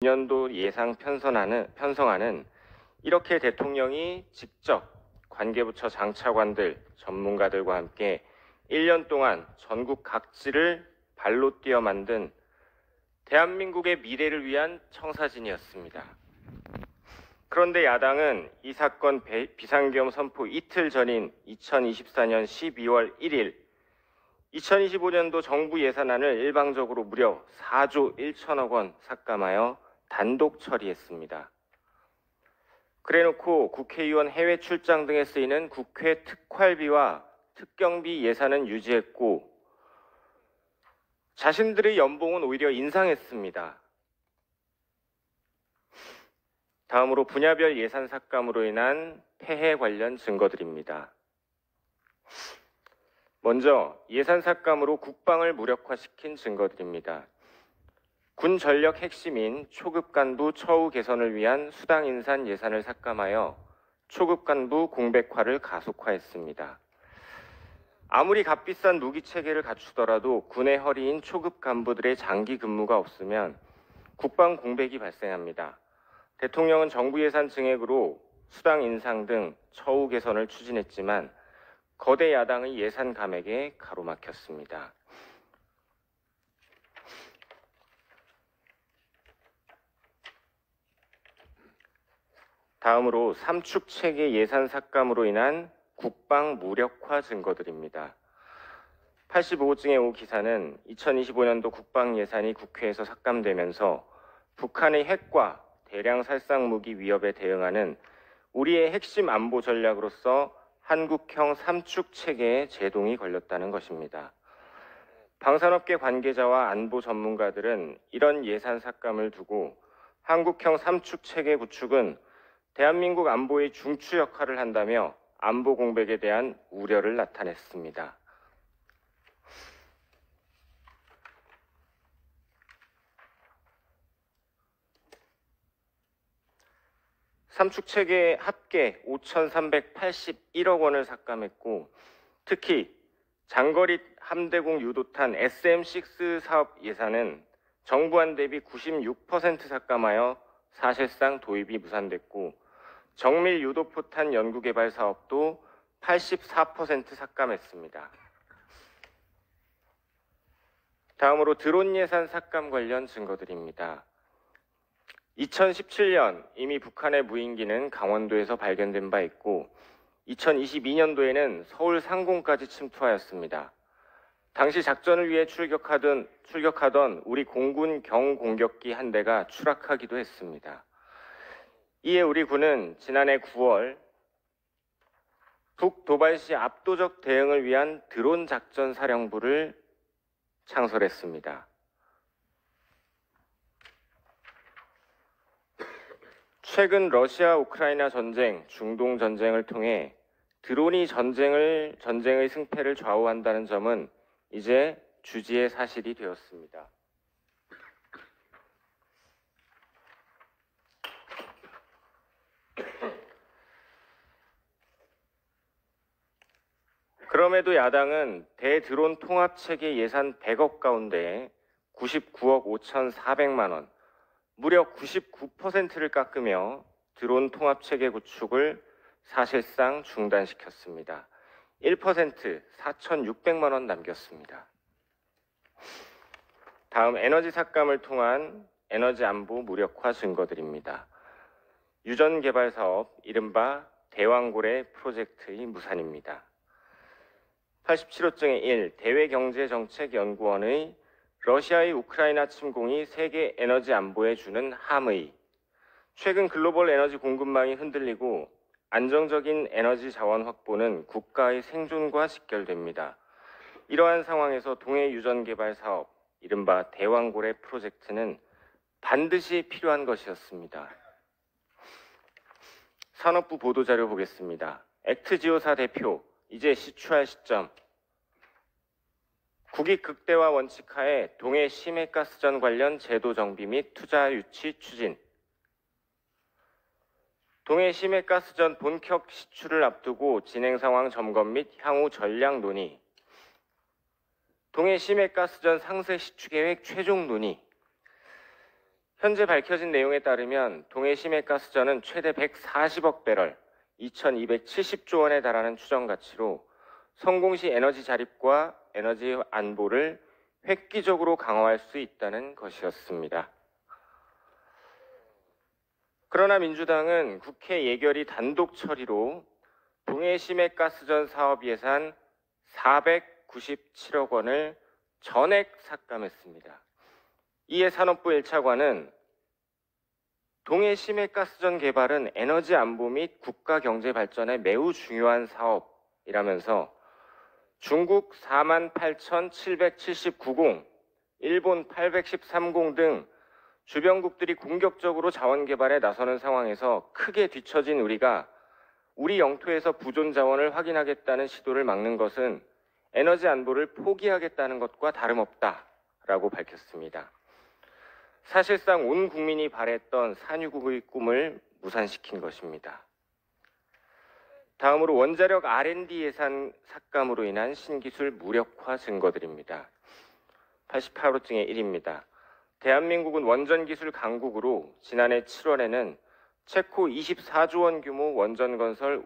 년도 예산 편성안은 이렇게 대통령이 직접 관계부처 장차관들, 전문가들과 함께 1년 동안 전국 각지를 발로 뛰어 만든 대한민국의 미래를 위한 청사진이었습니다. 그런데 야당은 이 사건 비상계엄 선포 이틀 전인 2024년 12월 1일 2025년도 정부 예산안을 일방적으로 무려 4조 1천억 원 삭감하여 단독 처리했습니다. 그래놓고 국회의원 해외 출장 등에 쓰이는 국회 특활비와 특경비 예산은 유지했고 자신들의 연봉은 오히려 인상했습니다. 다음으로 분야별 예산 삭감으로 인한 폐해 관련 증거들입니다. 먼저 예산 삭감으로 국방을 무력화시킨 증거들입니다. 군 전력 핵심인 초급 간부 처우 개선을 위한 수당 인산 예산을 삭감하여 초급 간부 공백화를 가속화했습니다. 아무리 값비싼 무기 체계를 갖추더라도 군의 허리인 초급 간부들의 장기 근무가 없으면 국방 공백이 발생합니다. 대통령은 정부 예산 증액으로 수당 인상 등 처우 개선을 추진했지만 거대 야당의 예산 감액에 가로막혔습니다. 다음으로 삼축 체계 예산 삭감으로 인한 국방 무력화 증거들입니다. 85호증의 5 기사는 2025년도 국방 예산이 국회에서 삭감되면서 북한의 핵과 대량 살상 무기 위협에 대응하는 우리의 핵심 안보 전략으로서 한국형 삼축 체계에 제동이 걸렸다는 것입니다. 방산업계 관계자와 안보 전문가들은 이런 예산 삭감을 두고 한국형 삼축 체계 구축은 대한민국 안보의 중추 역할을 한다며 안보 공백에 대한 우려를 나타냈습니다. 삼축 체계 합계 5,381억 원을 삭감했고 특히 장거리 함대공 유도탄 SM-6 사업 예산은 정부안 대비 96% 삭감하여 사실상 도입이 무산됐고 정밀 유도포탄 연구개발 사업도 84% 삭감했습니다. 다음으로 드론 예산 삭감 관련 증거들입니다. 2017년 이미 북한의 무인기는 강원도에서 발견된 바 있고 2022년도에는 서울 상공까지 침투하였습니다. 당시 작전을 위해 출격하던 우리 공군 경공격기 한 대가 추락하기도 했습니다. 이에 우리 군은 지난해 9월 북도발시 압도적 대응을 위한 드론 작전 사령부를 창설했습니다. 최근 러시아 우크라이나 전쟁, 중동 전쟁을 통해 드론이 전쟁의 승패를 좌우한다는 점은 이제 주지의 사실이 되었습니다. 그럼에도 야당은 대드론 통합체계 예산 100억 가운데 99억 5,400만 원, 무려 99%를 깎으며 드론 통합체계 구축을 사실상 중단시켰습니다. 1% 4,600만 원 남겼습니다. 다음 에너지 삭감을 통한 에너지 안보 무력화 증거들입니다. 유전 개발 사업 이른바 대왕고래 프로젝트의 무산입니다. 87호증의 1 대외경제정책연구원의 러시아의 우크라이나 침공이 세계 에너지 안보에 주는 함의 최근 글로벌 에너지 공급망이 흔들리고 안정적인 에너지 자원 확보는 국가의 생존과 직결됩니다. 이러한 상황에서 동해 유전 개발 사업 이른바 대왕고래 프로젝트는 반드시 필요한 것이었습니다. 산업부 보도자료 보겠습니다. 액트지오사 대표 이제 시추할 시점. 국익 극대화 원칙 하에 동해 심해가스전 관련 제도 정비 및 투자 유치 추진. 동해 심해가스전 본격 시추를 앞두고 진행 상황 점검 및 향후 전략 논의. 동해 심해가스전 상세 시추 계획 최종 논의. 현재 밝혀진 내용에 따르면 동해심해가스전은 최대 140억 배럴, 2,270조 원에 달하는 추정 가치로 성공 시 에너지 자립과 에너지 안보를 획기적으로 강화할 수 있다는 것이었습니다. 그러나 민주당은 국회 예결위 단독 처리로 동해심해가스전 사업 예산 497억 원을 전액 삭감했습니다. 이에 산업부 1차관은 동해심해가스전 개발은 에너지 안보 및 국가 경제 발전에 매우 중요한 사업이라면서 중국 48,779공, 일본 813공 등 주변국들이 공격적으로 자원 개발에 나서는 상황에서 크게 뒤처진 우리가 우리 영토에서 부존 자원을 확인하겠다는 시도를 막는 것은 에너지 안보를 포기하겠다는 것과 다름없다라고 밝혔습니다. 사실상 온 국민이 바랬던 산유국의 꿈을 무산시킨 것입니다. 다음으로 원자력 R&D 예산 삭감으로 인한 신기술 무력화 증거들입니다. 88호증의 1입니다. 대한민국은 원전기술 강국으로 지난해 7월에는 체코 24조 원 규모 원전 건설